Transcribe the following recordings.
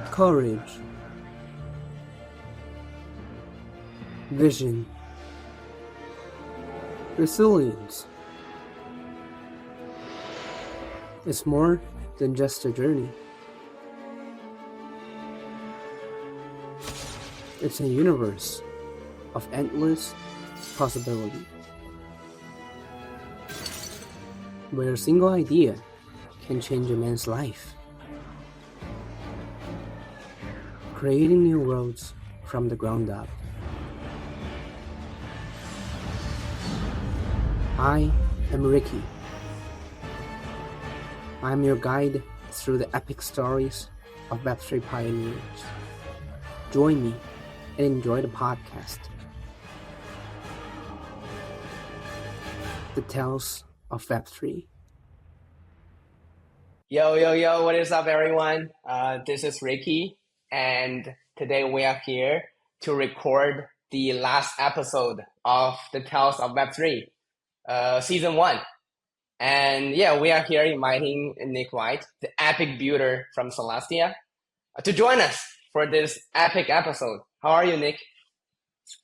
Courage, vision, resilience. It's more than just a journey. It's a universe of endless possibility, where a single idea can change a man's life, creating new worlds from the ground up. I am Ricky. I'm your guide through the epic stories of Web3 pioneers. Join me and enjoy the podcast. The Tales of Web3. Yo, what is up, everyone? This is Ricky, and today we are here to record the last episode of the Tales of Web3, Season 1. And yeah, we are here inviting Nick White, the epic builder from Celestia, to join us for this epic episode. How are you, Nick?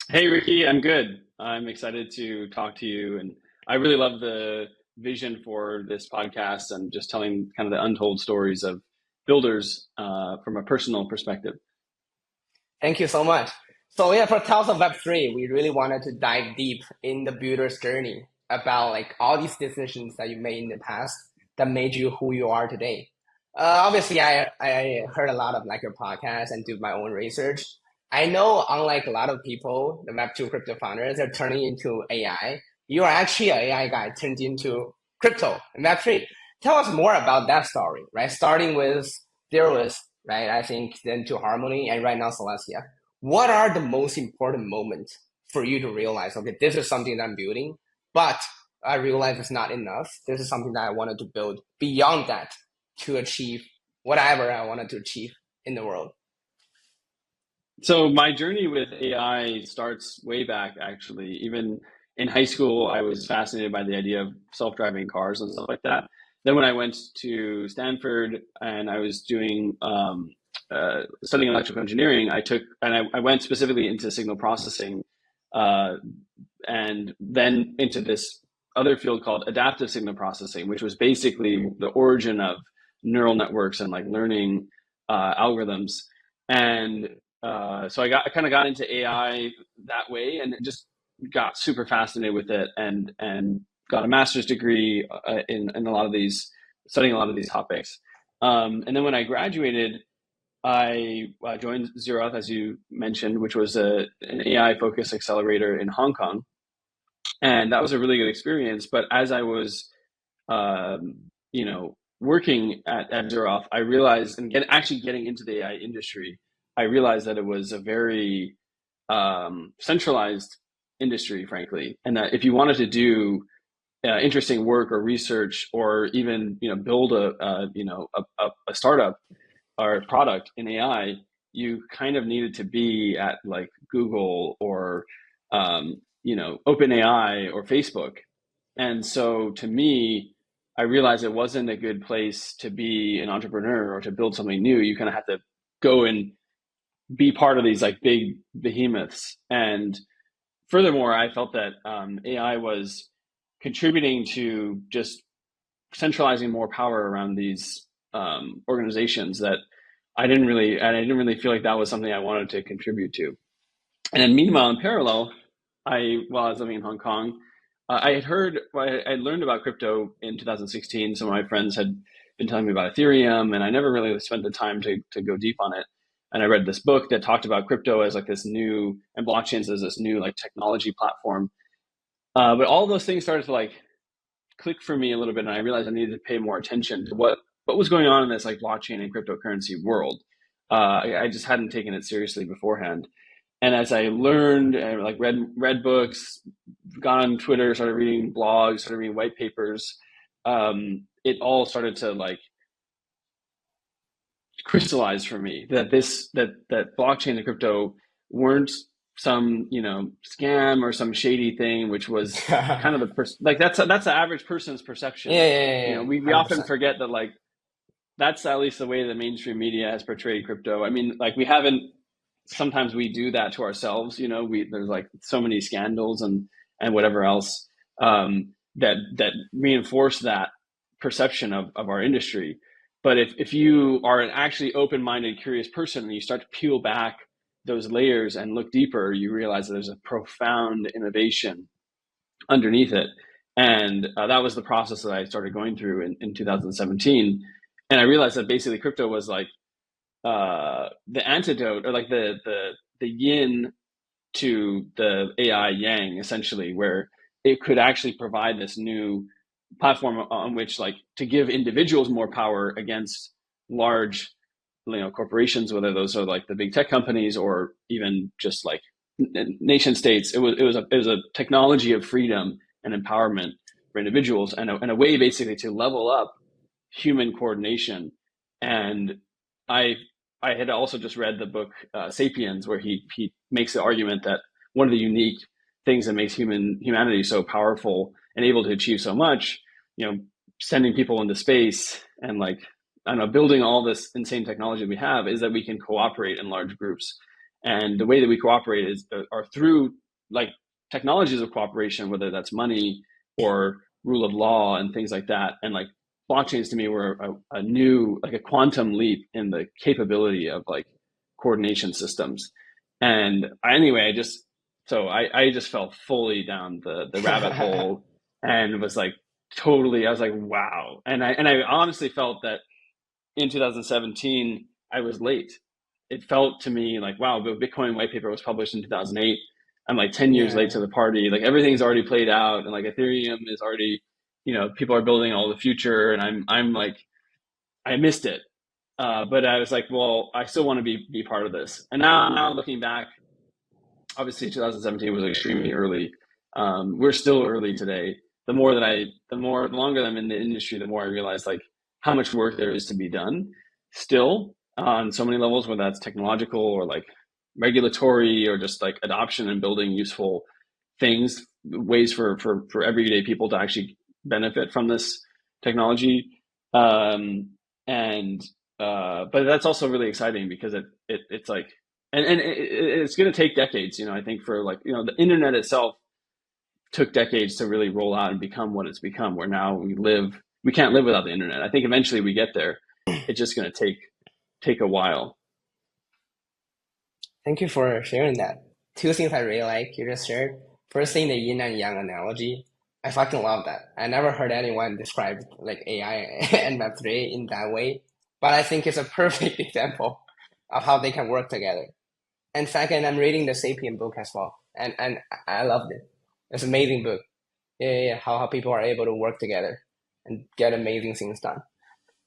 Hey, Ricky, I'm good. I'm excited to talk to you, and I really love the vision for this podcast and just telling kind of the untold stories of builders from a personal perspective. Thank you so much. So yeah, for Tales of Web3, we really wanted to dive deep in the builder's journey about like all these decisions that you made in the past that made you who you are today. Obviously, I heard a lot of like your podcast and do my own research. I know, unlike a lot of people, the Web2 crypto founders are turning into AI. You are actually an AI guy turned into crypto and Web3. Tell us more about that story, right? Starting with Fearless, right? I think then to Harmony and right now Celestia. What are the most important moments for you to realize, okay, this is something that I'm building, but I realize it's not enough. This is something that I wanted to build beyond that to achieve whatever I wanted to achieve in the world. So my journey with AI starts way back, actually. Even in high school, I was fascinated by the idea of self-driving cars and stuff like that. Then when I went to Stanford and I was doing studying electrical engineering, I went specifically into signal processing, and then into this other field called adaptive signal processing, which was basically the origin of neural networks and like learning algorithms. And so I kind of got into AI that way, and just got super fascinated with it, and got a master's degree in a lot of these, studying a lot of these topics. And then when I graduated, I joined Zeroth, as you mentioned, which was an AI focused accelerator in Hong Kong, and that was a really good experience. But as I was, working at Zeroth, I realized, and actually getting into the AI industry, I realized that it was a very centralized industry, frankly, and that if you wanted to do interesting work or research, or even build a startup or a product in AI, you kind of needed to be at like Google or OpenAI or Facebook. And so to me, I realized it wasn't a good place to be an entrepreneur or to build something new. You kind of have to go and be part of these like big behemoths. And furthermore, I felt that AI was contributing to just centralizing more power around these organizations that I didn't really feel like that was something I wanted to contribute to. And then meanwhile, in parallel, while I was living in Hong Kong, I learned about crypto in 2016. Some of my friends had been telling me about Ethereum, and I never really spent the time to go deep on it. And I read this book that talked about crypto as like this new, and blockchains as this new like technology platform. But all those things started to like click for me a little bit, and I realized I needed to pay more attention to what was going on in this like blockchain and cryptocurrency world. I just hadn't taken it seriously beforehand. And as I learned and like read books, got on Twitter, started reading blogs, started reading white papers, it all started to like crystallize for me that blockchain and crypto weren't some scam or some shady thing, which was kind of that's the average person's perception. Yeah. We often forget that like that's at least the way the mainstream media has portrayed crypto. I mean, like we haven't. Sometimes we do that to ourselves. You know, there's like so many scandals and whatever else that reinforce that perception of our industry. But if you are an actually open-minded, curious person and you start to peel back those layers and look deeper, you realize that there's a profound innovation underneath it. And that was the process that I started going through in 2017. And I realized that basically crypto was like the antidote, or like the yin to the AI yang, essentially, where it could actually provide this new platform on which, like, to give individuals more power against large, corporations, whether those are like the big tech companies or even just like nation states. It was a technology of freedom and empowerment for individuals, and a way basically to level up human coordination. And I had also just read the book Sapiens, where he makes the argument that one of the unique things that makes humanity so powerful and able to achieve so much, sending people into space and, like, I don't know, building all this insane technology we have, is that we can cooperate in large groups. And the way that we cooperate are through, like, technologies of cooperation, whether that's money or rule of law and things like that. And, like, blockchains to me were a new, like, a quantum leap in the capability of, like, coordination systems. And I just fell fully down the rabbit hole and was like, totally, I was like, wow. And I honestly felt that in 2017, I was late. It felt to me like, wow, the Bitcoin white paper was published in 2008. I'm like 10 years late to the party. Like, everything's already played out, and like Ethereum is already, people are building all the future, and I'm like, I missed it. But I was like, well, I still want to be part of this. And now looking back, obviously 2017 was extremely early. We're still early today. The longer I'm in the industry, the more I realize, like, how much work there is to be done still on so many levels, whether that's technological or like regulatory or just like adoption and building useful things, ways for everyday people to actually benefit from this technology. But that's also really exciting because it's like, and it's going to take decades, I think, for, like, the internet itself took decades to really roll out and become what it's become, where now we can't live without the internet. I think eventually we get there. It's just going to take a while. Thank you for sharing that. Two things I really like you just shared. First thing, the yin and yang analogy. I fucking love that. I never heard anyone describe, like, AI and Web3 in that way, but I think it's a perfect example of how they can work together. And second, I'm reading the Sapien book as well, and I loved it. It's an amazing book. Yeah. How people are able to work together and get amazing things done.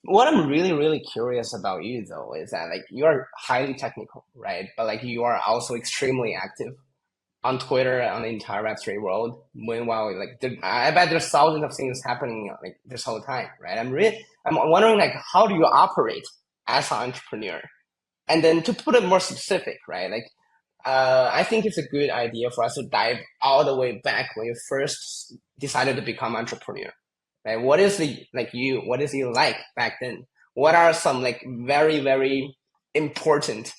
What I'm really, really curious about you, though, is that, like, you are highly technical, right? But, like, you are also extremely active on Twitter, on the entire Web3 world. Meanwhile, like, I bet there's thousands of things happening, like, this whole time, right? I'm wondering, like, how do you operate as an entrepreneur? And then, to put it more specific, right? Like, I think it's a good idea for us to dive all the way back when you first decided to become entrepreneur. Right? What is you like back then? What are some, like, very, very important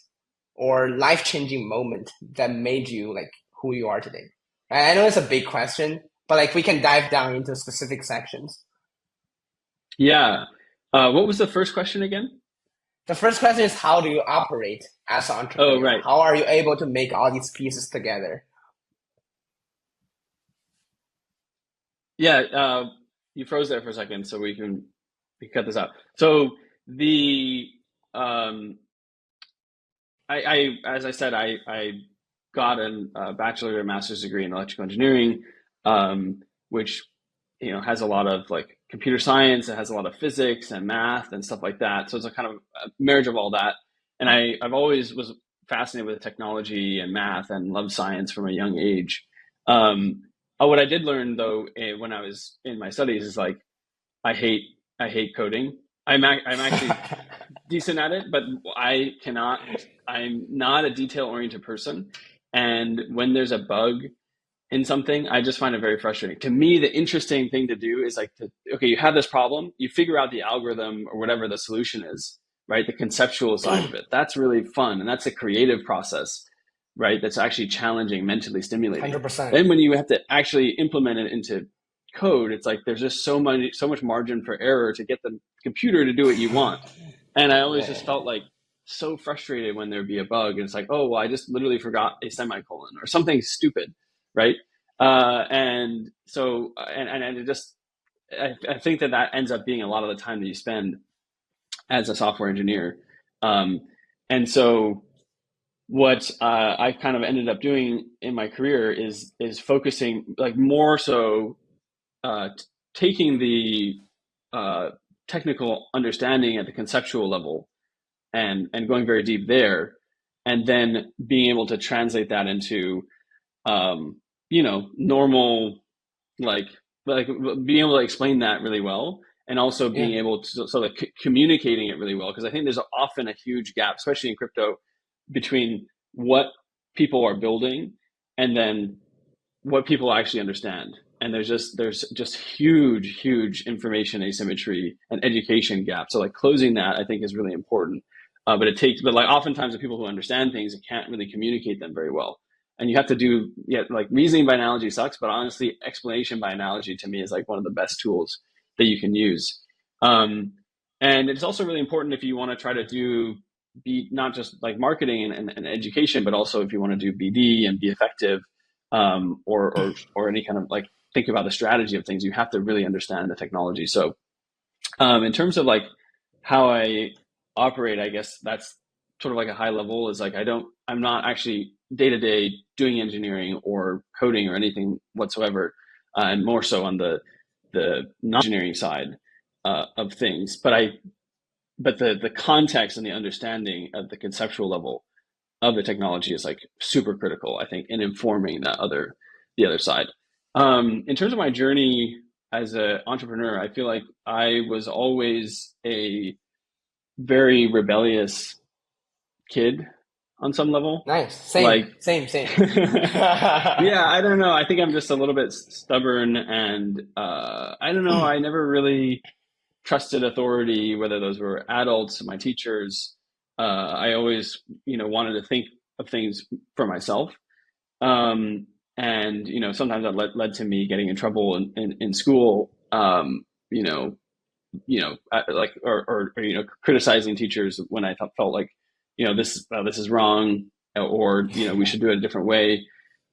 or life-changing moment that made you, like, who you are today? I know it's a big question, but, like, we can dive down into specific sections. Yeah. What was the first question again? The first question is, how do you operate as an entrepreneur? Oh, right. How are you able to make all these pieces together? Yeah. You froze there for a second, so we can cut this out. So as I said, I got a bachelor and master's degree in electrical engineering, which, has a lot of, like, computer science. It has a lot of physics and math and stuff like that. So it's a kind of a marriage of all that. And I've always was fascinated with technology and math and loved science from a young age. What I did learn, though, when I was in my studies, is, like, I hate coding. I'm actually decent at it, but I'm not a detail oriented person. And when there's a bug in something, I just find it very frustrating. To me, the interesting thing to do is like, okay, you have this problem, you figure out the algorithm or whatever the solution is, right? The conceptual side of it. That's really fun. And that's a creative process, right? That's actually challenging, mentally stimulating. 100%. Then when you have to actually implement it into code, it's like there's just so much margin for error to get the computer to do what you want. And I always just felt like so frustrated when there'd be a bug. And it's like, oh, well, I just literally forgot a semicolon or something stupid, right? And so, and it just, I think that ends up being a lot of the time that you spend as a software engineer. And so what I kind of ended up doing in my career is focusing like more so taking the technical understanding at the conceptual level and going very deep there, and then being able to translate that into normal, like being able to explain that really well, and also being able to communicating it really well, because I think there's often a huge gap, especially in crypto, between what people are building and then what people actually understand. And there's just huge information asymmetry and education gap. So like closing that, I think, is really important. But like oftentimes the people who understand things can't really communicate them very well. And you have to do, like reasoning by analogy sucks, but honestly, explanation by analogy to me is like one of the best tools that you can use. And it's also really important if you want to try to be not just like marketing and education, but also if you want to do BD and be effective, or any kind of like think about the strategy of things, you have to really understand the technology. So in terms of like how I operate, I guess that's sort of like a high level, is like I'm not actually day to day doing engineering or coding or anything whatsoever, and more so on the non-engineering side of things. But the context and the understanding at the conceptual level of the technology is like super critical, I think, in informing the other side. In terms of my journey as an entrepreneur, I feel like I was always a very rebellious kid on some level. Nice. Same. Like, same. Yeah, I don't know. I think I'm just a little bit stubborn, and I don't know. I never really trusted authority, whether those were adults, my teachers. I always, wanted to think of things for myself. And, sometimes that led to me getting in trouble in school, like, or criticizing teachers when I felt like, this is wrong, or, we should do it a different way.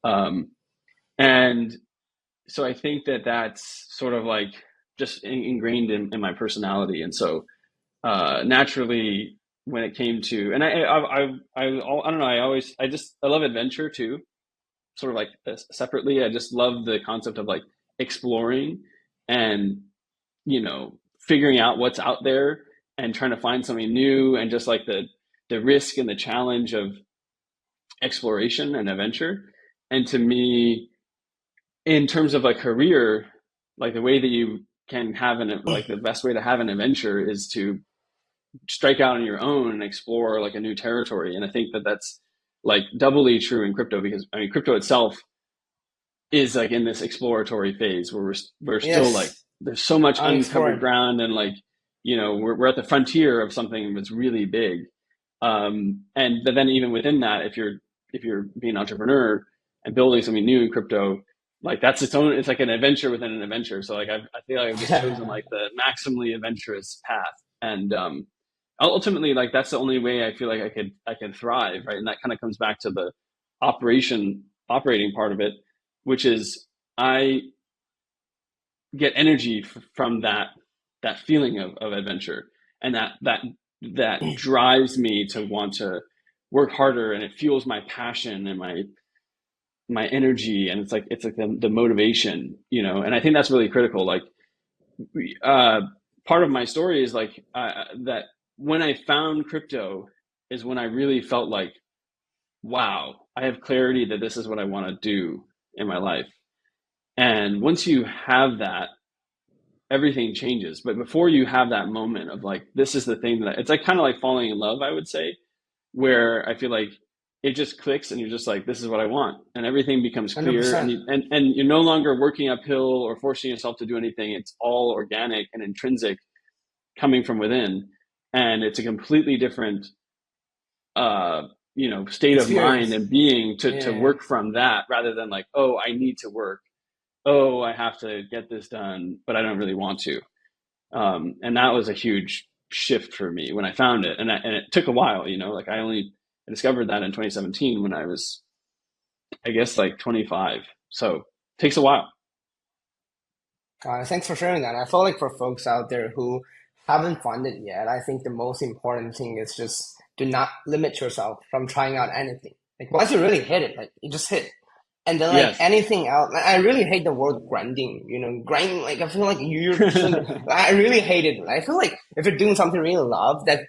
And so I think that that's sort of like just ingrained in my personality. And so naturally, when it came to, and I don't know, I love adventure too, sort of like separately. I just love the concept of like exploring and, figuring out what's out there and trying to find something new, and just like the risk and the challenge of exploration and adventure. And to me, in terms of like career, like the way that you can have the best way to have an adventure is to strike out on your own and explore like a new territory. And I think that that's like doubly true in crypto, because I mean, crypto itself is like in this exploratory phase where we're still like, there's so much uncovered ground, and like, we're at the frontier of something that's really big. And but then even within that, if you're being an entrepreneur and building something new in crypto, like that's it's like an adventure within an adventure. So like I feel like I've just chosen like the maximally adventurous path. And ultimately, like that's the only way I feel like I could thrive, right? And that kind of comes back to the operating part of it, which is I get energy from that feeling of adventure, and that drives me to want to work harder, and it fuels my passion and my energy, and it's like the motivation, and I think that's really critical. Like part of my story is like that when I found crypto is when I really felt like, wow, I have clarity that this is what I want to do in my life. And once you have that, everything changes. But before you have that moment of like, this is the thing it's like kind of like falling in love, I would say, where I feel like it just clicks and you're just like, this is what I want. And everything becomes clear, 100%. and you're no longer working uphill or forcing yourself to do anything. It's all organic and intrinsic coming from within. And it's a completely different, state of mind Experience. and being to Yeah. work from that rather than like, oh, I need to work. Oh, I have to get this done, but I don't really want to. And that was a huge shift for me when I found it. And it took a while, like I discovered that in 2017 when I was, I guess, like 25. So it takes a while. Thanks for sharing that. I feel like for folks out there who haven't found it yet, I think the most important thing is just do not limit yourself from trying out anything. Like once you really hit it, like you just hit. And then like Yes. anything else, like, I really hate the word grinding. Grinding. Like I feel like you're. I really hate it. I feel like if you're doing something you really love that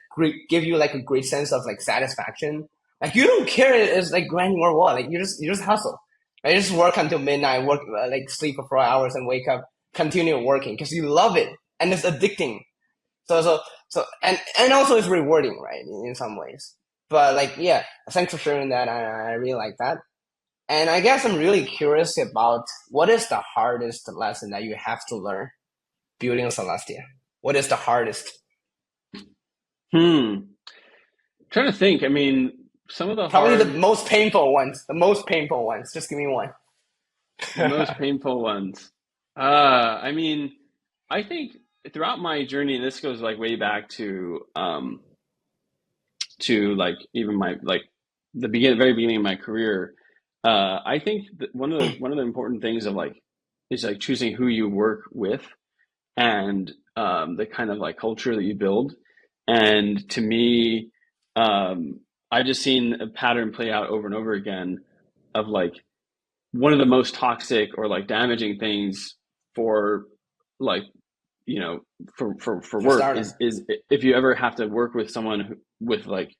give you like a great sense of like satisfaction, like you don't care if it's like grinding or what. Like you just hustle. I just work until midnight, work like sleep for 4 hours and wake up, continue working because you love it and it's addicting. So also it's rewarding, right? In some ways. But like yeah, thanks for sharing that. I really like that. And I guess I'm really curious about what is the hardest lesson that you have to learn building Celestia? What is the hardest? Hmm. Trying to think. I mean, some of the Probably the hard, most painful ones. The most painful ones. Just give me one. the most painful ones. I mean, I think throughout my journey, and this goes like way back to like even my like very beginning of my career. I think that one of the important things of like is like choosing who you work with and the kind of like culture that you build. And to me, I've just seen a pattern play out over and over again of like one of the most toxic or like damaging things for like for For work starter. is if you ever have to work with someone with like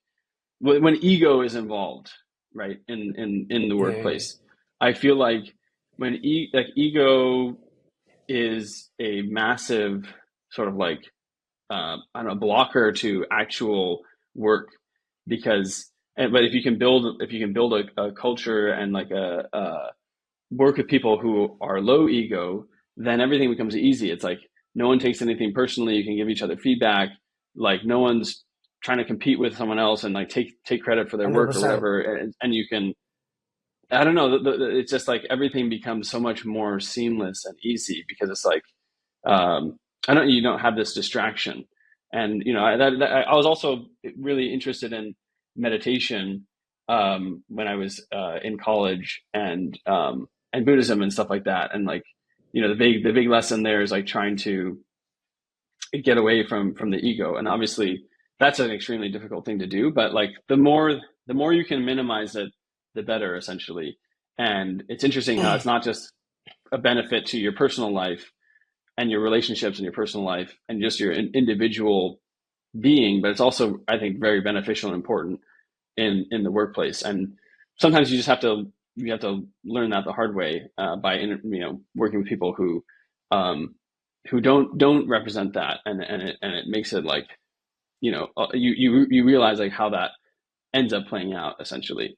when ego is involved, right, in the Yeah. workplace. I feel like when like ego is a massive sort of like I don't know, blocker to actual work because but if you can build a culture and like a work with people who are low ego, then everything becomes easy. It's like no one takes anything personally. You can give each other feedback. Like no one's trying to compete with someone else and like take credit for their work or 100%. whatever. And you can, I don't know, it's just like everything becomes so much more seamless and easy because it's like I don't you don't have this distraction. And I was also really interested in meditation when I was in college and Buddhism and stuff like that. And like the big lesson there is like trying to get away from the ego. And obviously that's an extremely difficult thing to do. But like the more you can minimize it, the better, essentially. And it's interesting how it's not just a benefit to your personal life and your relationships and your personal life and just your individual being, but it's also, I think, very beneficial and important in the workplace. And sometimes you have to learn that the hard way by working with people who don't represent that, and it makes it like you realize like how that ends up playing out essentially.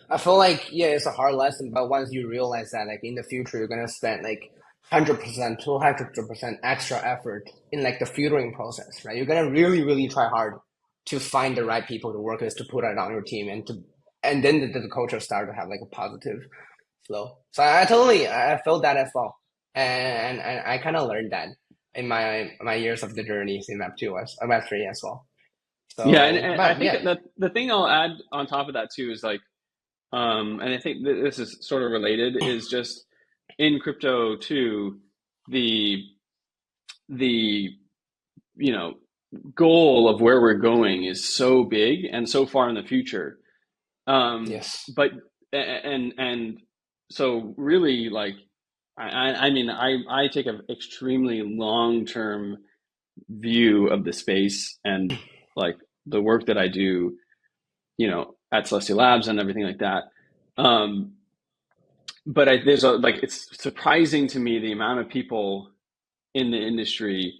I feel like yeah, it's a hard lesson, but once you realize that, like in the future, you're gonna spend like 100%, 200% extra effort in like the filtering process, right? You're gonna really, really try hard to find the right people to work with, to put it on your team, and then the culture start to have like a positive flow. So I felt that as well, and I kind of learned that in my years of the journeys in Web2 Web3 as well. Yeah, and, So, and I but think yeah, that the thing I'll add on top of that too is like and I think this is sort of related, is just in crypto too, the the you know goal of where we're going is so big and so far in the future. yes. But and so really like I mean I take an extremely long term view of the space and like the work that I do, at Celestia Labs and everything like that. Um, but there's like it's surprising to me the amount of people in the industry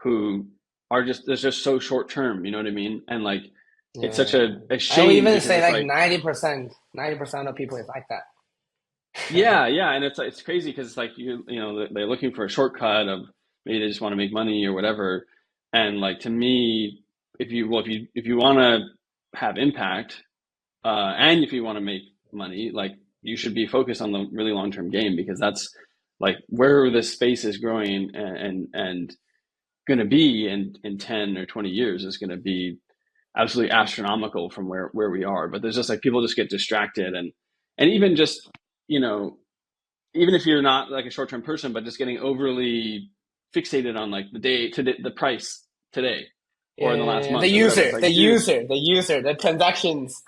who are just there's just so short term, you know what I mean? And like it's such Yeah. a I would shame even because say it's like like, 90% of people is like that. yeah, and it's crazy because it's like you know they're looking for a shortcut of maybe they just want to make money or whatever, and like to me, if you want to have impact, and if you want to make money, like you should be focused on the really long term game because that's like where this space is growing and going to be in 10 or 20 years is going to be absolutely astronomical from where we are. But there's just like people just get distracted and even just you know even if you're not like a short term person, but just getting overly fixated on like the day to the price today or in the last Yeah, the month or whatever. It's user, like, the dude, user, the user, the transactions.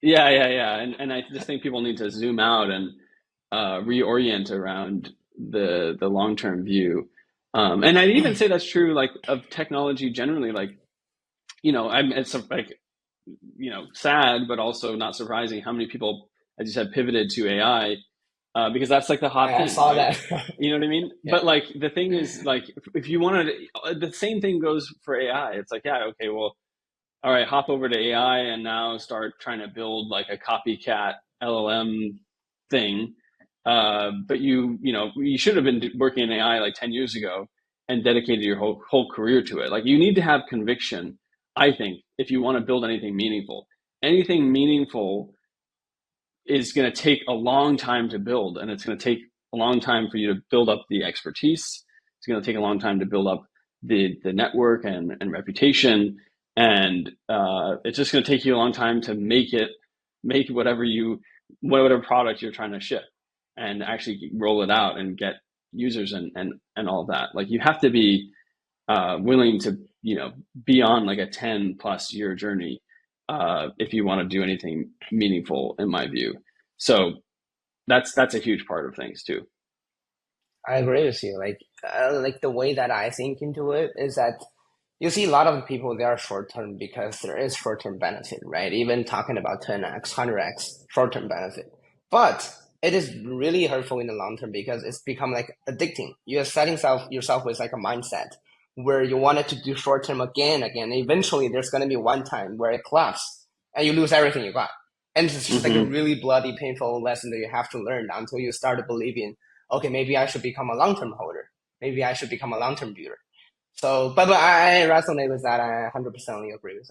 yeah. And I just think people need to zoom out and reorient around the long term view. And I'd even say that's true like of technology generally. Like it's like sad, but also not surprising how many people, as you said, pivoted to AI because that's like the hot I thing, saw right? that. You know what I mean? Yeah. But like the thing is, like if you wanted, the same thing goes for AI. It's like, yeah, okay, well, all right, hop over to AI and now start trying to build like a copycat LLM thing. But you should have been working in AI like 10 years ago and dedicated your whole career to it. Like you need to have conviction, I think, if you want to build anything meaningful. Anything meaningful is going to take a long time to build, and it's going to take a long time for you to build up the expertise. It's going to take a long time to build up the network and reputation, and it's just going to take you a long time to make whatever product you're trying to ship, and actually roll it out and get users and all of that. Like you have to be willing to be on like a 10+ year journey if you want to do anything meaningful, in my view. So that's a huge part of things too. I agree with you. Like the way that I think into it is that you see a lot of people they are short term because there is short term benefit, right? Even talking about 10x, 100x short term benefit, but it is really hurtful in the long term because it's become like addicting. You're setting yourself with like a mindset where you wanted to do short term again, again. Eventually, there's going to be one time where it collapses and you lose everything you got. And it's just like a Mm-hmm. really bloody, painful lesson that you have to learn until you start believing, okay, maybe I should become a long term holder. Maybe I should become a long term viewer. So, but I resonate with that. I 100% agree with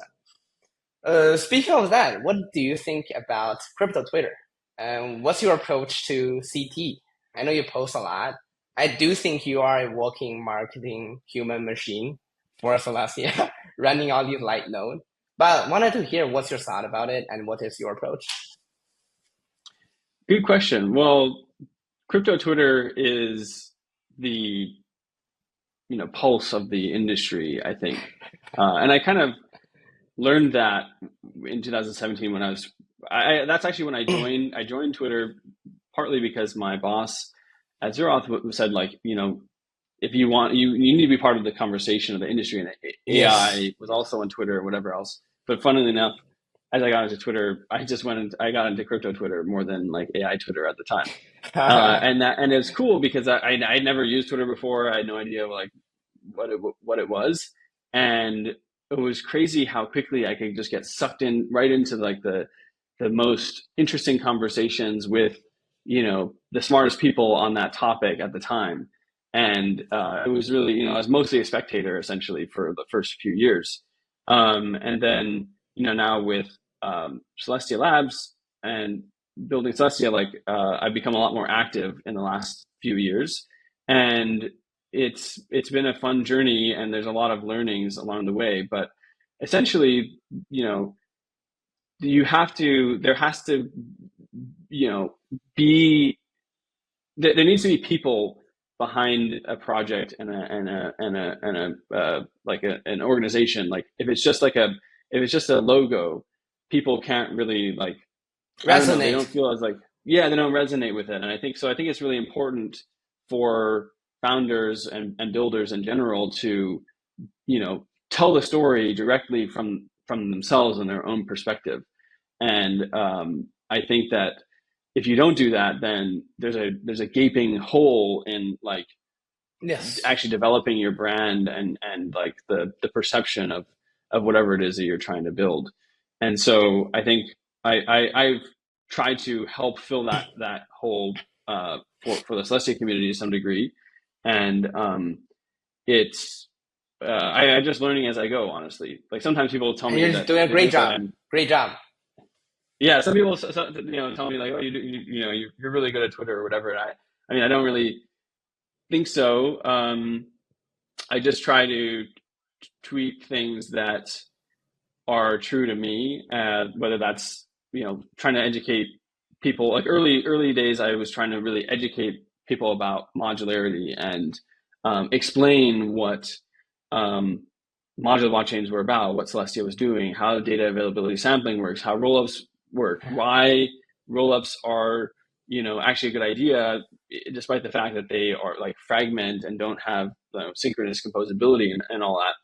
that. Speaking of that, what do you think about crypto Twitter? And what's your approach to CT? I know you post a lot. I do think you are a walking marketing human machine for Celestia, running all these light node. But wanted to hear what's your thought about it and what is your approach? Good question. Well, crypto Twitter is the pulse of the industry, I think, and I kind of learned that in 2017 when that's actually when I joined Twitter partly because my boss at Zeroth said like if you want you need to be part of the conversation of the industry, and Yes. AI was also on Twitter or whatever else. But funnily enough, as I got into Twitter, I got into crypto Twitter more than like AI Twitter at the time. And it's cool because I'd never used Twitter before. I had no idea like what it was, and it was crazy how quickly I could just get sucked in right into like the most interesting conversations with the smartest people on that topic at the time. And it was really I was mostly a spectator essentially for the first few years, and then now with Celestia Labs and building Celestia, like I've become a lot more active in the last few years, and it's been a fun journey, and there's a lot of learnings along the way. But essentially, there has to be there needs to be people behind a project and an organization. Like if it's just a logo, people can't really like, I don't know, they don't Resonate. feel as like, yeah, they don't resonate with it. And I think so. I think it's really important for founders and builders in general to tell the story directly from themselves and their own perspective. And I think that if you don't do that, then there's a gaping hole in like Yes. actually developing your brand and like the perception of whatever it is that you're trying to build. And so I think I've tried to help fill that hole for the Celestia community to some degree. And it's I just learning as I go, honestly. Like sometimes people tell And me you're just that doing a they great think that job. I'm Great job. yeah. Some people tell me like, oh, you're really good at Twitter or whatever. And I mean I don't really think so. I just try to tweet things that are true to me, whether that's trying to educate people. Like early days, I was trying to really educate people about modularity and explain what modular blockchains were about, what Celestia was doing, how data availability sampling works, how rollups work, why rollups are actually a good idea, despite the fact that they are like fragment and don't have synchronous composability and all that.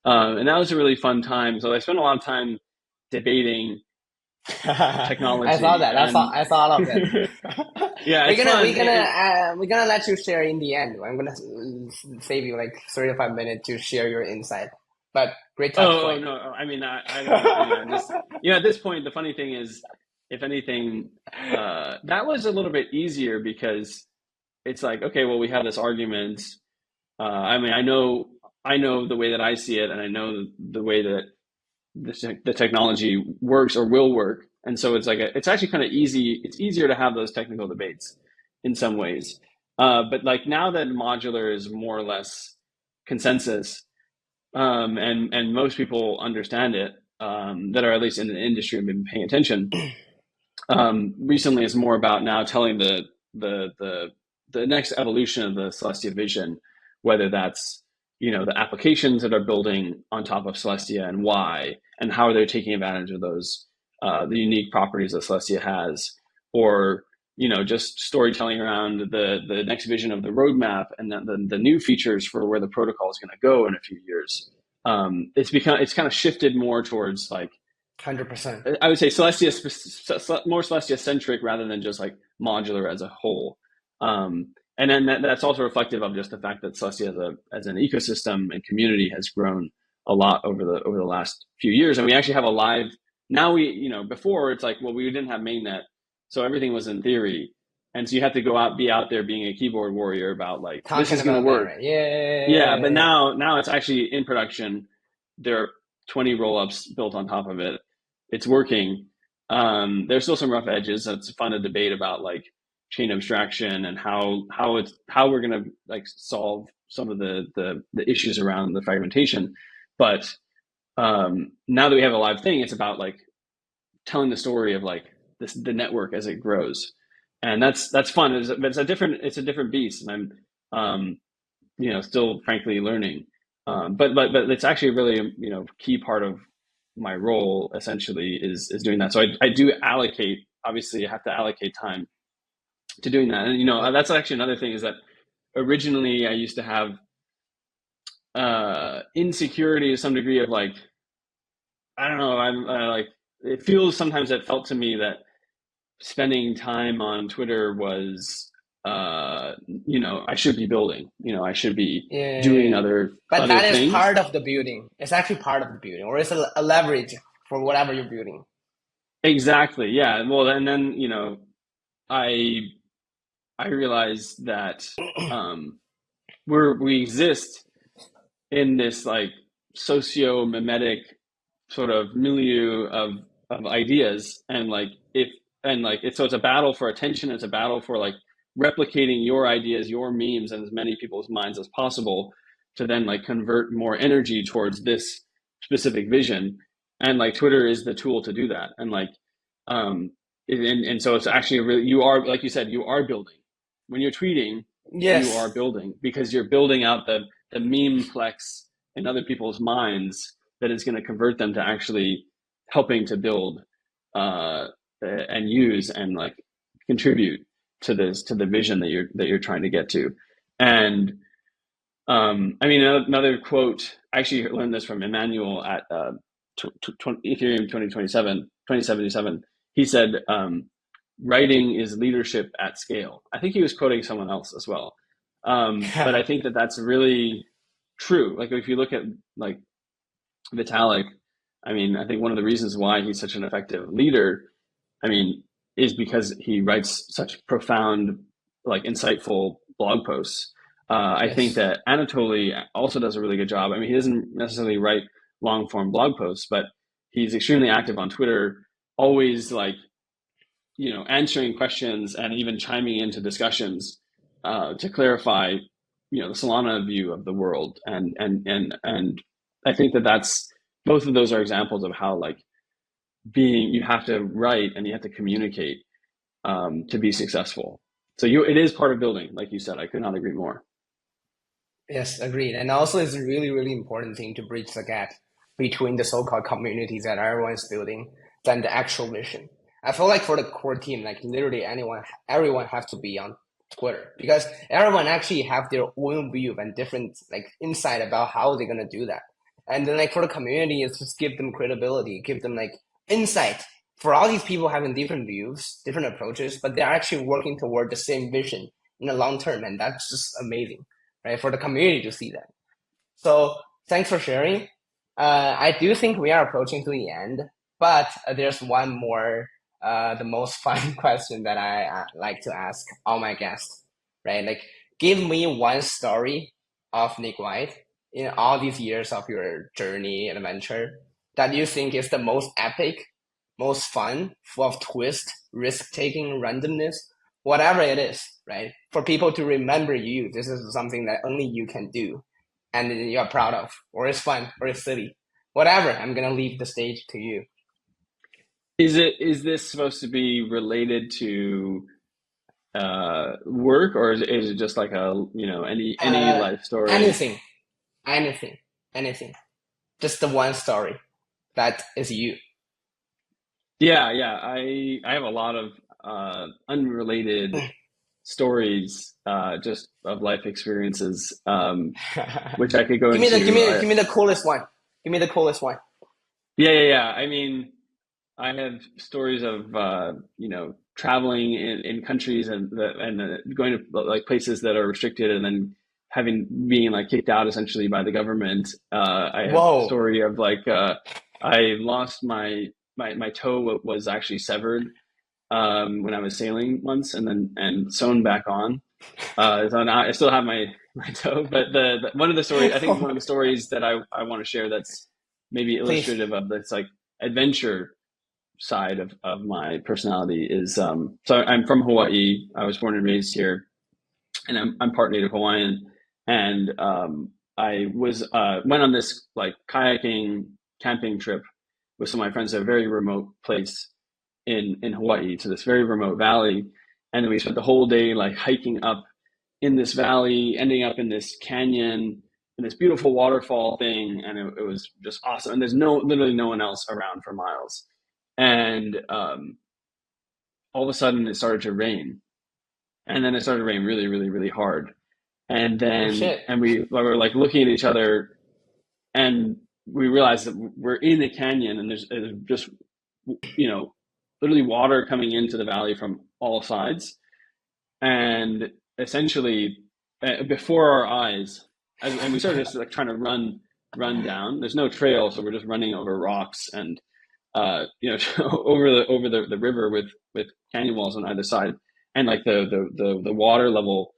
And that was a really fun time. So I spent a lot of time debating technology. I saw that. And I saw all of it. yeah, it's fun. We're gonna let you share in the end. I'm gonna save you like 35 minutes to share your insight. But great touch point. No, I mean I don't. Just, at this point, the funny thing is, if anything, that was a little bit easier because it's like, okay, well, we have this argument. I mean, I know the way that I see it, and I know the way that the technology works or will work. And so it's like it's actually kind of easy. It's easier to have those technical debates in some ways. But like now that modular is more or less consensus, and most people understand it, that are at least in the industry and been paying attention. Recently, it's more about now telling the next evolution of the Celestia vision, whether that's the applications that are building on top of Celestia and why, and how they're taking advantage of those the unique properties that Celestia has, or just storytelling around the next vision of the roadmap and the new features for where the protocol is going to go in a few years. It's kind of shifted more towards like 100%. I would say more Celestia centric rather than just like modular as a whole. And then that's also reflective of just the fact that Celestia as an ecosystem and community has grown a lot over the last few years. And we actually have a live now. Before it's like, well, we didn't have mainnet, so everything was in theory, and so you have to be out there being a keyboard warrior about like this is going to work. Right? Yeah. Yeah, but now it's actually in production. There are 20 rollups built on top of it. It's working. There's still some rough edges. It's fun to debate about like chain abstraction and how we're going to like solve some of the issues around the fragmentation. But now that we have a live thing, it's about like telling the story of like the network as it grows, and that's fun. It's a different beast, and I'm still frankly learning. But it's actually really key part of my role essentially is doing that. So I do allocate. Obviously, I have to allocate time to doing that, and that's actually another thing is that originally I used to have insecurity to some degree of like I don't know. I'm like it felt to me that spending time on Twitter was I should be building. I should be doing other But that things. is part of the building. It's actually part of the building, or it's a leverage for whatever you're building. Exactly. Yeah. Well, and then I realized that we exist in this like socio-mimetic sort of milieu of ideas, and so it's a battle for attention. It's a battle for like replicating your ideas, your memes in as many people's minds as possible to then like convert more energy towards this specific vision. And like Twitter is the tool to do that. And like and so it's actually you are, like you said, you are building when you're tweeting. Yes. You are building because you're building out the memeplex in other people's minds that is going to convert them to actually helping to build and use and like contribute to the vision that you're trying to get to. And I mean, another quote, I actually learned this from Emmanuel at Ethereum 2077. He said, writing is leadership at scale. I think he was quoting someone else as well. But I think that that's really true. Like if you look at like Vitalik, I mean, I think one of the reasons why he's such an effective leader, I mean, is because he writes such profound, like insightful blog posts. I think Yes. that Anatoly also does a really good job. I mean, he doesn't necessarily write long form blog posts, but he's extremely active on Twitter, always like, answering questions and even chiming into discussions to clarify, the Solana view of the world. And I think that that's both of those are examples of how like you have to write and you have to communicate to be successful. So it is part of building, like you said. I could not agree more. Yes, agreed. And also, it's a really, really important thing to bridge the gap between the so-called communities that everyone's building than the actual vision. I feel like for the core team, like literally everyone has to be on Twitter because everyone actually have their own view and different like insight about how they're gonna do that. And then like for the community, it's just give them credibility, give them like insight. For all these people having different views, different approaches, but they're actually working toward the same vision in the long term, and that's just amazing, right? For the community to see that. So thanks for sharing. I do think we are approaching to the end, but there's one more, the most fun question that I like to ask all my guests, right? Like, give me one story of Nick White in all these years of your journey and adventure that you think is the most epic, most fun, full of twist, risk taking, randomness, whatever it is, right? For people to remember you, this is something that only you can do and you're proud of, or it's fun, or it's silly. Whatever, I'm gonna leave the stage to you. Is this supposed to be related to work, or is it just like a any Uh, life story? anything, anything, anything. Just the one story that is you. Yeah, yeah. I have a lot of unrelated stories, just of life experiences, which I could go into. Give me the coolest one. Give me the coolest one. Yeah, yeah, yeah. I mean, I have stories of traveling in countries and going to like places that are restricted, and then having being like kicked out essentially by the government. I have a Whoa. story of like I lost my toe was actually severed when I was sailing once, and then sewn back on. So now I still have my toe, but one of the stories, I think one of the stories that I want to share that's maybe Please. illustrative of this like adventure side of my personality is so I'm from Hawaii. I was born and raised here, and I'm part Native Hawaiian. And I was went on this like kayaking camping trip with some of my friends to a very remote place in Hawaii, to this very remote valley. And then we spent the whole day like hiking up in this valley, ending up in this canyon, in this beautiful waterfall thing, and it was just awesome. And there's literally no one else around for miles. And all of a sudden, it started to rain, and then it started to rain really, really, really hard. And Oh then shit. we were like looking at each other, and we realized that we're in a canyon, and there's just you know literally water coming into the valley from all sides. And essentially, before our eyes, and we started just like trying to run down. There's no trail, so we're just running over rocks and over the river with canyon walls on either side. And like the water level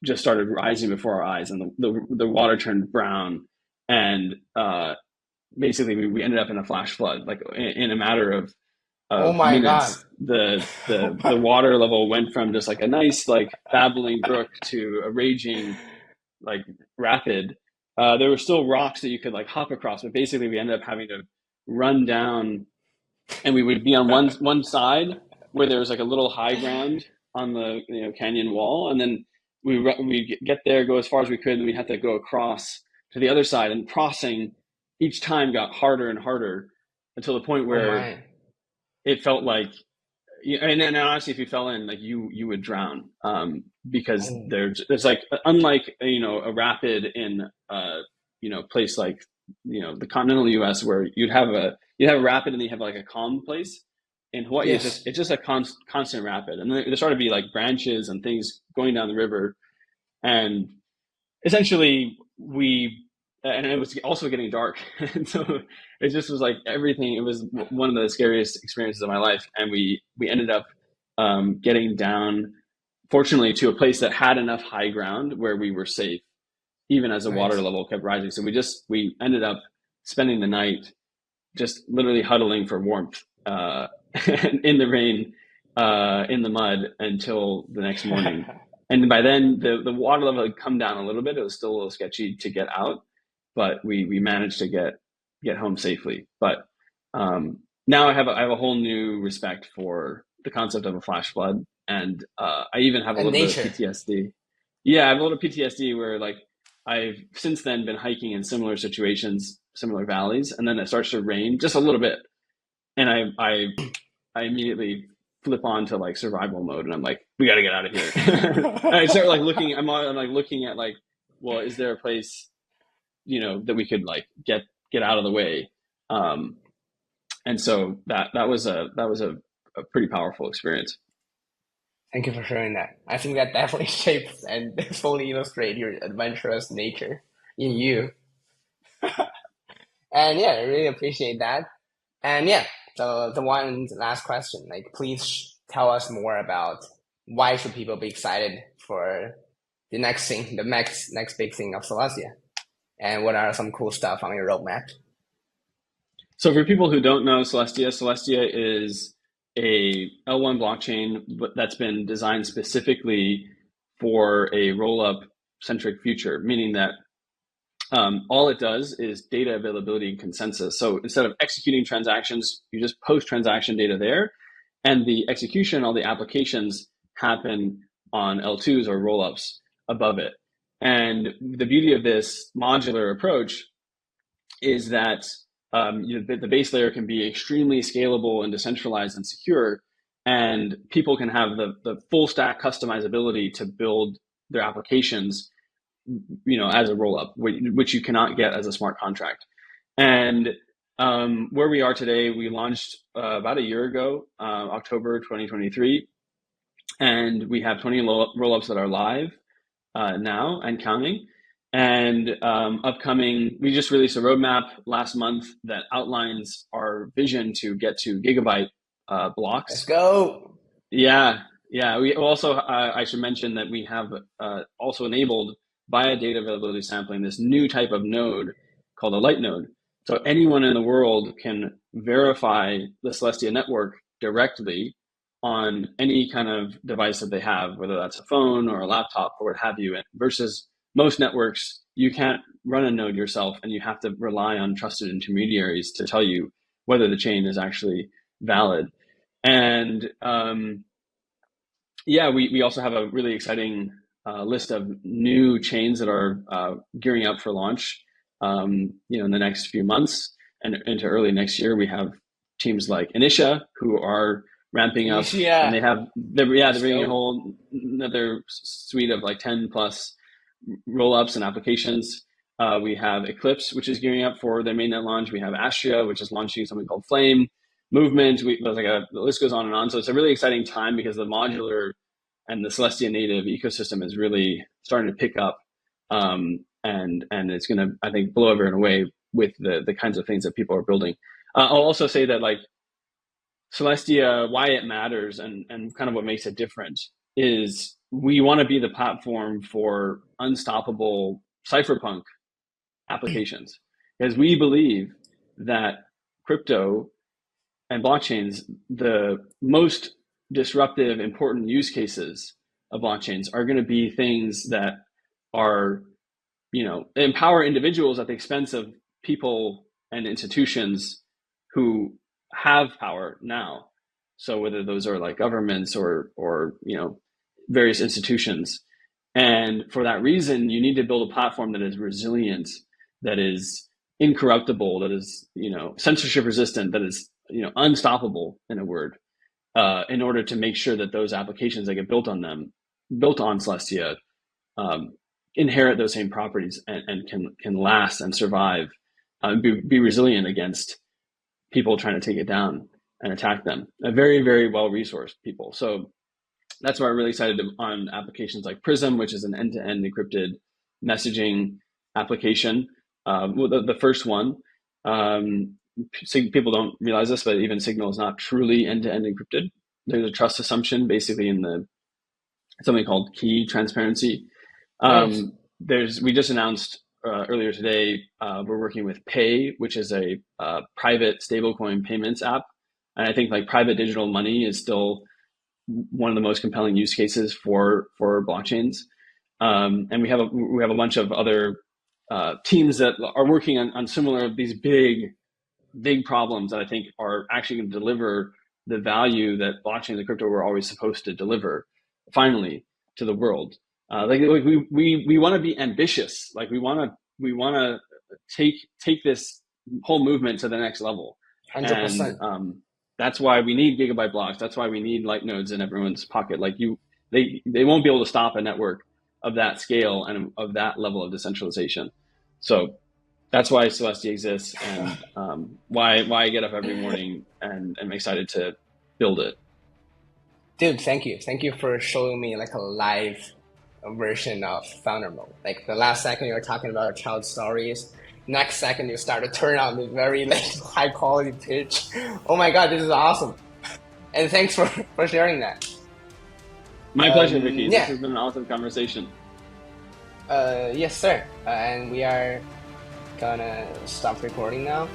just started rising before our eyes, and the water turned brown. And basically, we ended up in a flash flood, like in a matter Oh of my god. minutes. The Oh the my the water level went from just like a nice like babbling brook to a raging like rapid. There were still rocks that you could like hop across, but basically we ended up having to run down, and we would be on one side where there was like a little high ground on the canyon wall, and then we get there, go as far as we could, and we had to go across to the other side. And crossing each time got harder and harder until the point oh where my. it felt like, and honestly, if you fell in, like you would drown, because Oh. there's like, unlike a rapid in place like the continental U.S. where you'd have a rapid and then you have like a calm place. In Hawaii, Yes. it's just a constant rapid, and then there started to be like branches and things going down the river. And essentially, we and it was also getting dark. And so it just was like everything. It was one of the scariest experiences of my life. And we ended up getting down, fortunately, to a place that had enough high ground where we were safe, even as the water Nice. level kept rising. So we ended up spending the night just literally huddling for warmth in the rain, in the mud until the next morning. And by then, the water level had come down a little bit. It was still a little sketchy to get out, but we managed to get home safely. But now I have a whole new respect for the concept of a flash flood, and I even have a And little bit of nature. PTSD. Yeah, I have a little PTSD where like I've since then been hiking in similar situations, similar valleys, and then it starts to rain just a little bit, and I immediately flip on to like survival mode, and I'm like, we got to get out of here. And I start like looking. I'm like looking at like, well, is there a place, that we could like get out of the way? And so that was a pretty powerful experience. Thank you for sharing that. I think that definitely shapes and fully illustrates your adventurous nature in you. And yeah, I really appreciate that. And yeah, so the one last question, like please tell us more about why should people be excited for the next thing, the next big thing of Celestia, and what are some cool stuff on your roadmap? So for people who don't know Celestia is a L1 blockchain that's been designed specifically for a roll-up centric future, meaning that all it does is data availability and consensus. So instead of executing transactions, you just post transaction data there, and the execution, all the applications happen on L2s or rollups above it. And the beauty of this modular approach is that the base layer can be extremely scalable and decentralized and secure, and people can have the full stack customizability to build their applications as a roll up, which you cannot get as a smart contract. And where we are today, we launched about a year ago, October 2023, and we have 20 roll ups that are live now and counting. And upcoming, we just released a roadmap last month that outlines our vision to get to gigabyte Let's blocks. go. Yeah, yeah. We also, I should mention that we have also enabled via data availability sampling this new type of node called a light node. So anyone in the world can verify the Celestia network directly on any kind of device that they have, whether that's a phone or a laptop or what have you. Versus most networks, you can't run a node yourself, and you have to rely on trusted intermediaries to tell you whether the chain is actually valid. And we also have a really exciting list of new chains that are gearing up for launch. In the next few months and into early next year, we have teams like Initia who are ramping up, and they're bringing a whole another suite of like 10 plus roll-ups and applications. We have Eclipse, which is gearing up for their mainnet launch. We have Astria, which is launching something called Flame. Movement. The list goes on and on. So it's a really exciting time because the modular and the Celestia native ecosystem is really starting to pick up, and it's going to, I think, blow everyone away with the kinds of things that people are building. I'll also say that like Celestia, why it matters and kind of what makes it different is we want to be the platform for unstoppable cypherpunk applications, because we believe that crypto and blockchains, the most disruptive, important use cases of blockchains are going to be things that are, empower individuals at the expense of people and institutions who have power now. So whether those are like governments or various institutions. And for that reason, you need to build a platform that is resilient, that is incorruptible, that is, censorship resistant, that is, unstoppable, in a word, in order to make sure that those applications that get built on Celestia, inherit those same properties and can last and survive, be resilient against people trying to take it down and attack them. A very, very well resourced people. So that's why I'm really excited on applications like Prism, which is an end-to-end encrypted messaging application. Well, the first one, people don't realize this, but even Signal is not truly end-to-end encrypted. There's a trust assumption basically in something called key transparency. Nice. We just announced earlier today, we're working with Pay, which is a private stablecoin payments app. And I think like private digital money is still one of the most compelling use cases for blockchains. And we have a bunch of other teams that are working on similar these big problems that I think are actually going to deliver the value that blockchain and crypto were always supposed to deliver finally to the world. We want to be ambitious. Like we want to take this whole movement to the next level. 100%. And that's why we need gigabyte blocks. That's why we need light nodes in everyone's pocket. Like they won't be able to stop a network of that scale and of that level of decentralization. So that's why Celestia exists, and why I get up every morning and am excited to build it. Dude, thank you. Thank you for showing me like a live version of founder mode. Like the last second you were talking about child stories. Next second you start to turn on this very like high quality pitch. Oh my God, this is awesome. And thanks for sharing that. My pleasure, Vicky. Yeah. This has been an awesome conversation. Yes, sir. And we are gonna stop recording now.